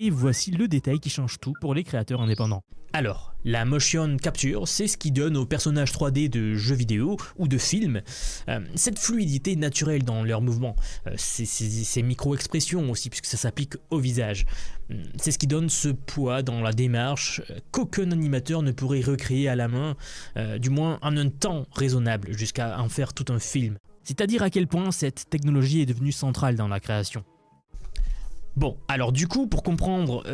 Et voici le détail qui change tout pour les créateurs indépendants. Alors, la motion capture, c'est ce qui donne aux personnages 3D de jeux vidéo ou de films cette fluidité naturelle dans leurs mouvements, ces micro-expressions aussi, puisque ça s'applique au visage. C'est ce qui donne ce poids dans la démarche qu'aucun animateur ne pourrait recréer à la main, du moins en un temps raisonnable, jusqu'à en faire tout un film. C'est-à-dire à quel point cette technologie est devenue centrale dans la création. Bon, alors du coup, pour comprendre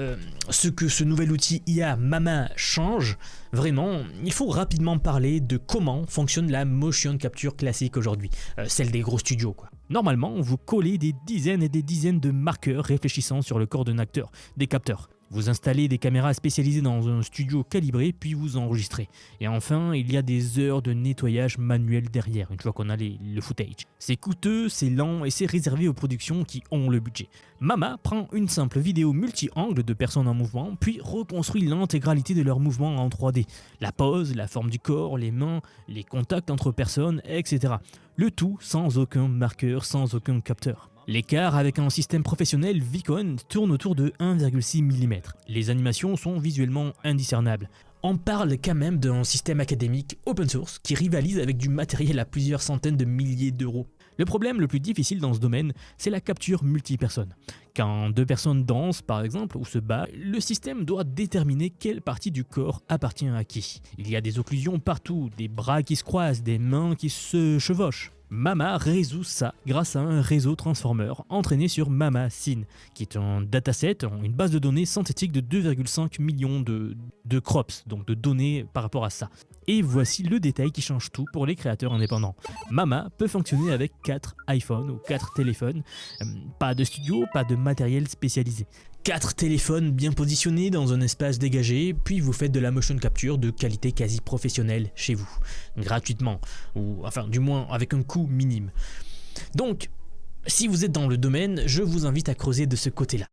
ce que ce nouvel outil IA Mama change, vraiment, il faut rapidement parler de comment fonctionne la motion capture classique aujourd'hui, celle des gros studios quoi. Normalement, vous collez des dizaines et des dizaines de marqueurs réfléchissant sur le corps d'un acteur, des capteurs. Vous installez des caméras spécialisées dans un studio calibré, puis vous enregistrez. Et enfin, il y a des heures de nettoyage manuel derrière, une fois qu'on a le footage. C'est coûteux, c'est lent et c'est réservé aux productions qui ont le budget. Mama prend une simple vidéo multi-angle de personnes en mouvement, puis reconstruit l'intégralité de leurs mouvements en 3D. La pose, la forme du corps, les mains, les contacts entre personnes, etc. Le tout sans aucun marqueur, sans aucun capteur. L'écart avec un système professionnel ViCone tourne autour de 1,6 mm. Les animations sont visuellement indiscernables. On parle quand même d'un système académique open source qui rivalise avec du matériel à plusieurs centaines de milliers d'euros. Le problème le plus difficile dans ce domaine, c'est la capture multipersonne. Quand deux personnes dansent par exemple ou se battent, le système doit déterminer quelle partie du corps appartient à qui. Il y a des occlusions partout, des bras qui se croisent, des mains qui se chevauchent. Mama résout ça grâce à un réseau transformer entraîné sur MamaScene, qui est un dataset, une base de données synthétique de 2,5 millions de crops, donc de données par rapport à ça. Et voici le détail qui change tout pour les créateurs indépendants. Mama peut fonctionner avec 4 iPhones ou 4 téléphones, pas de studio, pas de matériel spécialisé. 4 téléphones bien positionnés dans un espace dégagé, puis vous faites de la motion capture de qualité quasi professionnelle chez vous, gratuitement, ou enfin du moins avec un coût minime. Donc, si vous êtes dans le domaine, je vous invite à creuser de ce côté-là.